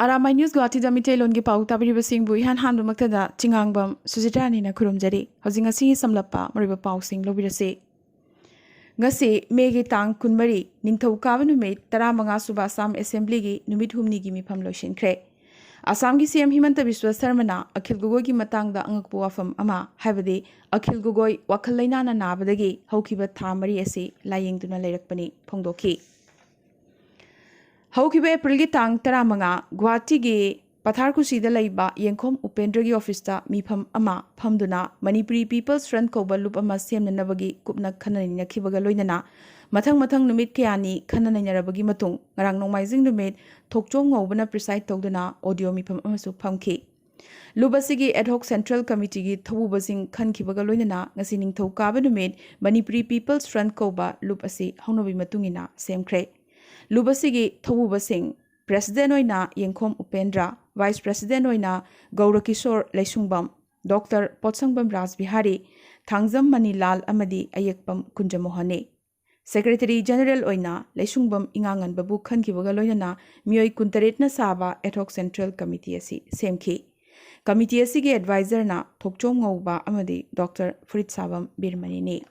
Aramai News Guwahati da Mitelon gi pau tabiriba singbu ihan handu maktada chingangbam Sujitani na kurumjari hojinga si samlappa mariba pau sing lobirase ngasi megi tang kunmari ningthau kawa numit 15 suba Assam Assembly gi numit humni gi mifam loishinkhre Assam gi CM Himanta Biswa Sarmana Akhil Gogoi gi matangda angakpu wafam ama haibadi Akhil Gogoi wakhal lainana nabadagi haukiba tha mari asi layengduna leirakpani phongdokhi Haukiba April gi tang 15 Guwahati gi Patharkusi da laiba Yengkhom Upendra gi office ta mifam ama phamduna Manipuri People's Front koba loop ama semnanabagi kupna khanani khibaga loinana mathang numit kayani khanani narabagi matung ngarang nongmaijing numit thokchom ngobana preside tawduna audio mifam amasu phamki Lubasigi ad hoc Central Committee gi thawubasing khankhibaga loinana ngasi ningthau kaba numit Manipuri People's Front koba loop asi haunabi matungina semkhre Lubasigi thawubasing President oina Yengkhom Upendra Vice President oina Gaurakishore Leisungbam Dr. Potsangbam Rajbihari Thangjam Manilal amadi Ayekpam Kunjamohane Secretary General oina Leisungbam Ingangan Babu Khankibaga loinana Miyoi Kuntaretna Saba ad hoc Central Committee asi semki Committee asi gi advisor na Thokchom Ngauba amadi Dr. Furit Sabam Birmani ne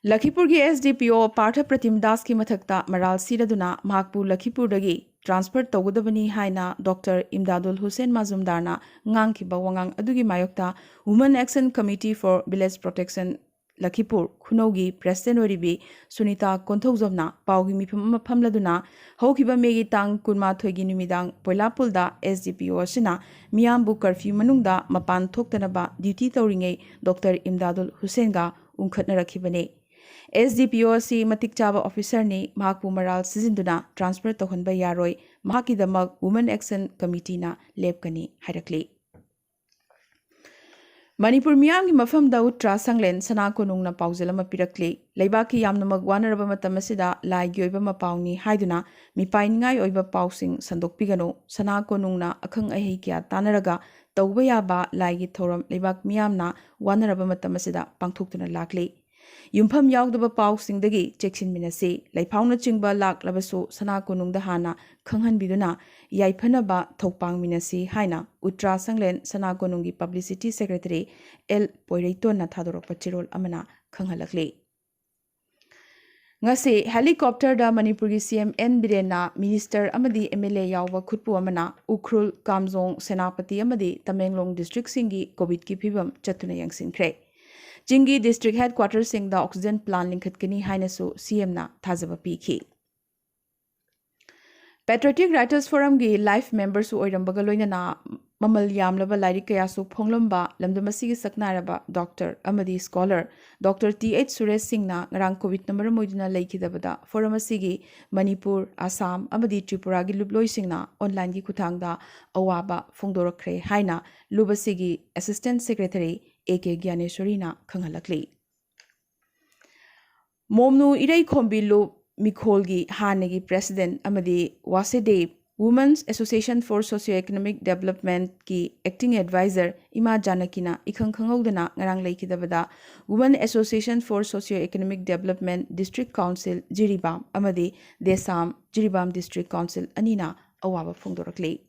Lakhipur gi SDPO Partha Pratim Das ki mathakta maral siraduna mahakpu Lakhipur dagi transfer tawgadabani haina Dr. Imdadul Hussain Mazumdarna ngangkiba wangang adugi mayokta Women Action Committee for Village Protection Lakhipur Khunaugi President oribi Sunita Konthojamna paugi mifam famladuna haukiba megi tang kunma thoigi numidang Poilapulda SDPO asina miyambu curfew manungda mapan thoktanaba duty tawringai Dr. Imdadul Hussain ga ungkhatna rakhibane SDPO si matik chaba officer ni mahakpu maral sizinduna transfer tohanba yaroi mahakidamak Women Action Committee na lepkani hairakli Manipur miyam gi mafam da Uttra Sanglen sana konung na pauzalama pirakli leibaki yamnamag wanaraba matamasida lai gi oiba mapawni haiduna mipaingai oiba pausing sandokpigano sana konung na akhang ahei kya tanaraga tawba yaba lai gi thoram leibak miyamna wanaraba matamasida pangthuktuna lakli Yumpham yaudaba pausingdagi cheksin minasi laiphauna chingba laklabasu sana konungda hana khanghanbiduna yaiphanaba thokpang minasi haina Uttra Sanglen sana konungi publicity secretary L Poireiton na thadorokpa chirol amana khanghalakli ngasi helicopter da Manipur gi CM N Birena minister amadi MLA yawba khutpu amana Ukhrul Kamjong Senapati amadi Tamenglong district singi covid ki phibam chatuna yangsinkhre Jingi district headquarters sing the oxygen plant linkhatkani hainasu CM na thajaba pikhi Patriotic Writers Forum gi life members su oirambaga loinana mamal yamlaba lairi kayasu phonglamba lamdamasi gi saknaraba doctor amadi scholar Dr. TH Suresh Singh na ngarang covid number moiduna leikidabada forum asigi Manipur Assam amadi Tripura gi lubloi singna online gi kuthangda awaba phongdorakre haina lubasigi assistant secretary AK Gyaneshwari na khanghalakli Momnu Irei Khombilu Mikholgi Hanegi President amadi Wasedev Women's Association for Socio-Economic Development ki acting advisor Ima Janakina ikhang khangawdana ngarang leikidabada Women Association for Socio-Economic Development District Council Jiribam amadi Desam Jiribam District Council anina awaba phongdorakli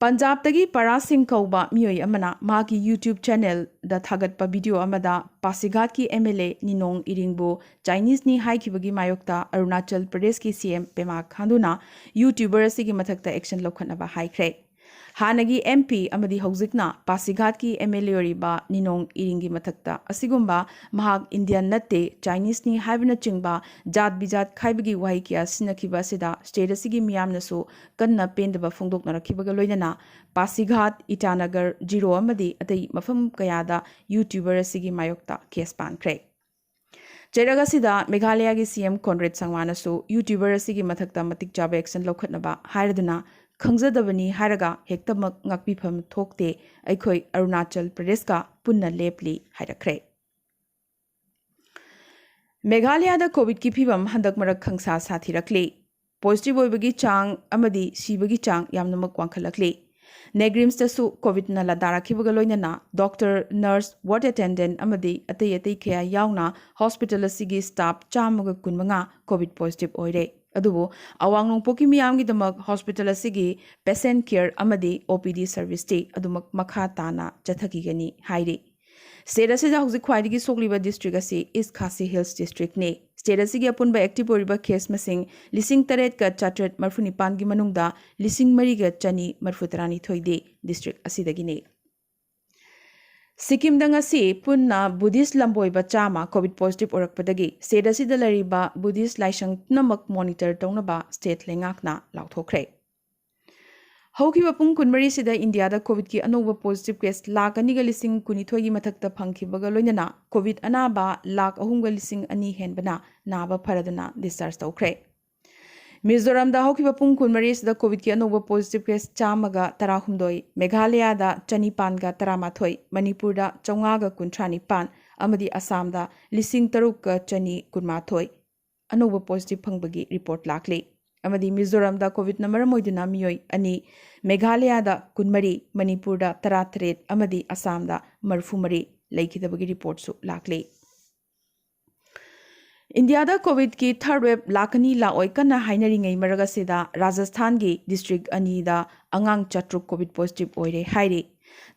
Punjab tagi Parasing Kauba miyoi amana maki YouTube channel da thagatpa video amada Pasighat ki MLA Ninong Iringbu Chinese ni haikibagi mayokta Arunachal Pradesh ki CM Pema Khanduna YouTuber asigi mathakta action lokhanaba haikre Hanagi MP amadi haujikna Pasighat ki MLA oriba Ninong Iringi mathakta asigumba mahak Indian natte Chinese ni haibna chingba jat bijat khaibagi wahi kya sinakhiba sida state asigi miyamnasu kanna pendaba phongdokna rakhibaga loinana Pasighat Itanagar Jiro amadi atai mafam kayada YouTuber asigi mayokta case pankre Cheragасida Meghalaya gi CM Conrad Sangwanasu YouTuber asigi mathakta matik jaba action lokhatnaba hairaduna Khangzadabani haraga hektamak ngakpifam thokte aikhoi Arunachal Pradesh ka punna lepli hairakre Meghalaya da covid ki phibam handak marak khangsa sathirakli positive oibagi chang amadi sibagi chang yamnamak wankhalakli Negrims tasu COVID na ladara kibaga loinana doctor, nurse, ward attendant amadi atay kaya yauna hospital asigi staff chamaga kunmanga COVID positive oire. अदुबो अवांग नोंपोकी मियामगिदमक hospital असिगी patient care अमदी OPD service टी अदुमक मखा ताना चथकीगनी हाइरे स्टेट असिदा हौजिक ख्वाइदगी सोकलिबा डिस्ट्रिक्ट असी ईस्ट खासी हिल्स डिस्ट्रिक्ट ने स्टेट असिगी अपुनबा एक्टिव ओरिबा केस मसिंग लिसिंग तरेट का चाट्रेट मरफु निपान की मनुंगदा लिसिंग मरीगा चनी मरफु तरानी थोइदे डिस्ट्रिक्ट असिदगिने सिक्किम दंगसी पुन्ना बुद्धिस्ट लंबोइबा चामा कोविड पॉजिटिव ओरकपदगी स्टेट असिदा लरिबा बुद्धिस्ट लाइसंग नमक मॉनिटर तौनबा स्टेट लेंगाकना लाउथोखरे हौखिबा पुंग कुनमरी सिदा इंडिया दा कोविड की अनोबा पॉजिटिव केस लाख अनिगा लिसिंग कुनिथोई की मथक्ता फंखिबगा लोइनना कोविड अनाबा लाख अहुंगा लिसिंग अनि हेनबना नाबा फरदना डिस्चार्ज तौखरे मिजोरम दा हौखिबा पुंग कुनमरी सिदा कोविड की अनोबा पॉजिटिव केस चामगा तराहुमदोई मेघालय दा चनीपानगा तरामाथोई मणिपुर दा चौंगागा कुंथ्रानिपान अमदी असम दा लिसिंग तरुक चनी कुनमाथोई अनोबा पॉजिटिव फंगबगी रिपोर्ट लाखले अमदी मिजोरम दा कोविड नंबर मोइदुना मियोई अनि मेघालय दा कुनमरी मणिपुर दा तरातरेट अमदी असम दा मरफुमरी लेखिदबगी रिपोर्ट सु लाखले इंडिया दा कोविड की थर्ड वेव लाकनी लाओय कन्ना हाइनरिंगै मरगसिदा राजस्थान की डिस्ट्रिक्ट अनि दा अंगांग चट्रुक कोविड पॉजिटिव ओइरे हाइरे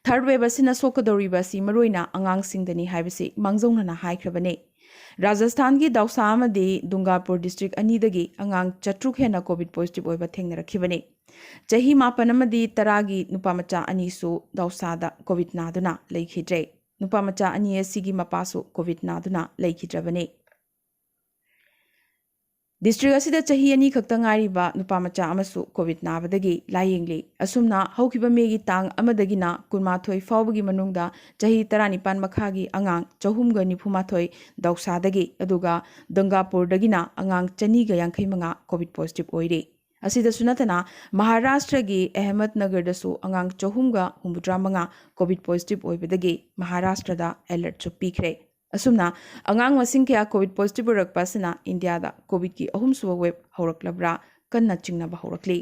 थर्ड वेव असिना सोकदौरिबासी मरोइना अंगांग सिंगदनी हाइबसी मांगजौनना हाइख्रबने राजस्थान की दौसामदी दुंगापुर डिस्ट्रिक्ट अनीदगी अंगांग चट्रुक हेना कोविड पॉजिटिव ओइबा थेंगनरखिबने चही मापनमदी तरागी नुपामचा अनीसु दौसादा कोविड नादुना लेखिद्रे नुपामचा अनि असिगी मपासु कोविड नादुना लेखिद्रबने डिस्ट्रिक्ट असिदा चही अनि खक्तंगारिबा नुपामचा अमसु कोविड नाबदगी लायेंगले असुमना हौखिबा मेगी तांग अमदगिना कुनमाथोई फावबगी मनुंगदा चही 19 मखागी अंगांग चहुमगा निफुमाथोई दौसादगी अदुगा दंगापुरदगिना अंगांग चनीगा यांखैमंगा कोविड पॉजिटिव ओइरे असिदा सुनतना महाराष्ट्र की अहमदनगर अंगांग चहुमगा हुमुद्रामंगा कोविड पॉजिटिव ओइबदगी महाराष्ट्र दा अलर्ट पीखरे असुमना अंगांग मसिंग क्या कोविड पॉजिटिव रखपासना इंडिया दा कोविड की अहुमसुब वेब हौरक्लब्रा कन्ना चिंगनबा हौरक्ली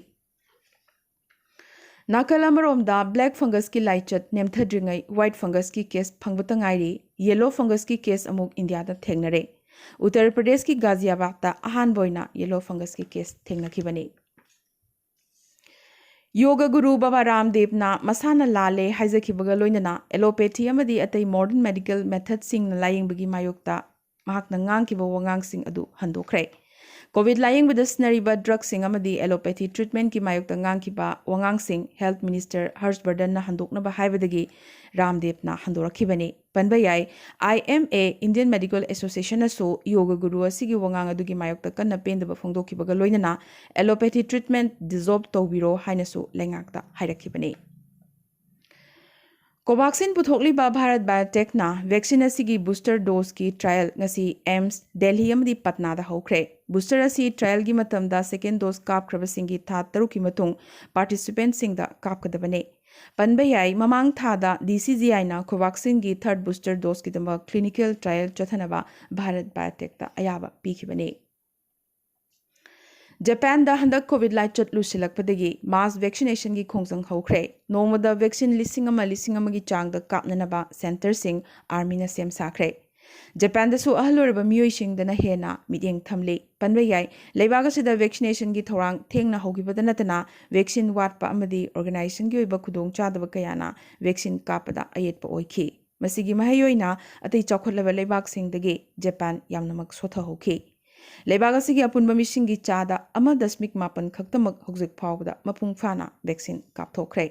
नाकल अमरोमदा ब्लैक फंगस की लाइचत नेमथद्रिंगै व्हाइट फंगस की केस फंगबतंगाइरी येलो फंगस की केस अमुक इंडिया दा थेंगनरे उत्तर प्रदेश की गाजियाबाद दा अहानबोइना येलो फंगस की केस थेंगनखिबने योग गुरु बाबा रामदेव ना मसाना लाले हाइजखिबगा लोइनना एलोपैथी अमदी अतै मॉडर्न मेडिकल मेथड सिंग लायेंबगी मायोक्ता महाकना ngang वंगांग सिंग अदु हंदोखरे कोविड लायेंबदा स्नरिबा ड्रग सिंग अमदी एलोपैथी ट्रीटमेंट की मायोक्ता ngang वंगांग सिंग हेल्थ मिनिस्टर हर्षवर्धन ना हंदोकनबा हाइबदगी रामदेव ना हंदोरखिबने पनबयाई IMA इंडियन मेडिकल एसोसिएशन असो योग गुरु असिगी वंगांग अदुगी मायोक्ता कन्ना पेंदबा फोंदोखिबगा लोइनना एलोपैथी ट्रीटमेंट डिजॉल्व तौबिरो हाइनसु लेंगाक्ता हाइरखिबने कोवैक्सीन पुथोकलिबा भारत बायोटेक ना वैक्सीन असिगी बूस्टर डोज की ट्रायल ngasi एम्स दिल्ली अमदी पटना दा होख्रे बूस्टर असी ट्रायल की मतमदा सेकेंड डोज कापख्रबसिंगी था 3 की मतुंग पार्टिसिपेंट सिंगदा कापकदबने पनबयाई ममांग थादा DCGI ना कोवैक्सीन की थर्ड बूस्टर डोज की दम क्लिनिकल ट्रायल चथनबा भारत बायोटेक दा अयाबा पीखिबने जापान दा हंदक कोविड लाइचत लुसिलकपदगी मास वैक्सीनेशन की खोंजंग हौख्रे नोमदा वैक्सीन लिसिंग की चांग दा कापननबा सेंटर सिंग आर्मी ना सेम साख्रे जापान दसु अहलोरबा मियोइसिंग दना हेना मियेंग थमले पनबयाई लेबागसिदा वैक्सीनेशन की थोरांग थेंगना होगिबदा नतना वैक्सीन वाटपा अमदी ऑर्गेनाइजेशन की ओइबा खुदोंग चादबा कयाना वैक्सीन कापदा अयेतपा ओइखि मसिगी महयोइना अतै चौखटलबा लेबागसिंगदगी जापान यामनमक सोथा होखि लेबागसिगी अपुनबा मिसिंगी चादा 1.5 खक्तमक हौजिक फावबदा मपुंग फाना वैक्सीन कापथोखरे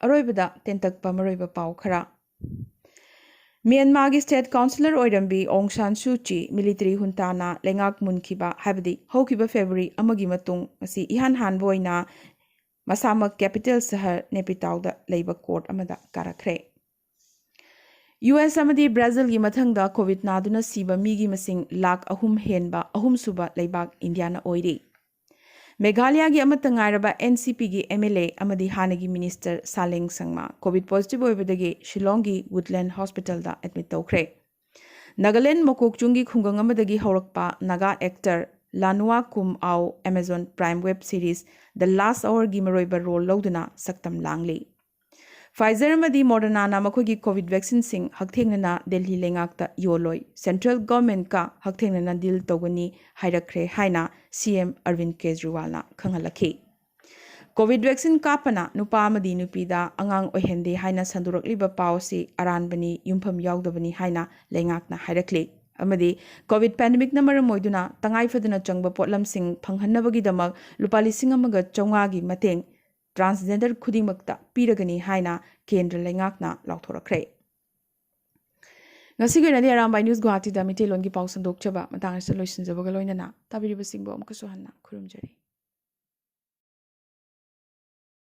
अरोइबदा तेंतकपा मरोइबा पाव खरा म्यांमार की स्टेट काउंसिलर ओइरंबी ओंग सान सूची मिलिटरी हुंताना लेंगाक मुनखिबा हाबदी हौखिबा फेब्रुअरी अमगी मतुंग ngasi इहान हानबोइना मसामक कैपिटल शहर नेपिताउदा लेबा कोर्ट अमदा काराखरे US अमदी ब्राजील की मथंगदा कोविड नादुना सीबा मीगी मसिंग लाख अहुम हेनबा अहुम सुबा लेबाक इंडियाना ओइरी मेघालय की अमतंगारबा NCP की MLA अमदी हानगी minister Saleng Sangma COVID positive ओइबदगी शिलोंग की वुडलैंड हॉस्पिटल दा एडमिट तौखरे नागालैंड मकोकचुंगी खुंगंग अमदगी हौरकपा Naga actor Lanuakum Ao Amazon prime web series the last hour की मरोइबा रोल लौदुना सक्तम लांगली Pfizer amadi Moderna na makhoi COVID vaccine sing hakthengna Delhi lengakta yoloi Central Government ka hakthengna deal togani hairakre haina CM Arvind Kejriwal na khangalakhi COVID vaccine kapana nupa amadi nupida angang ohende haina sandurakliba pawsi aranbani yumpham yaudabani haina lengakna hairakli amadi COVID pandemic na maram oiduna tangai faduna changba potlam sing phanghanabagi damak lupa lising amaga chawngagi mateng transgender khudingmakta piragani haina kendra lengakna lauthorakre ngasi gena ni aram by news guwahati da mite longi paw sandok chaba matang sa loisin jabaga loinana tabiriba singbo amkaso hanna khurumjari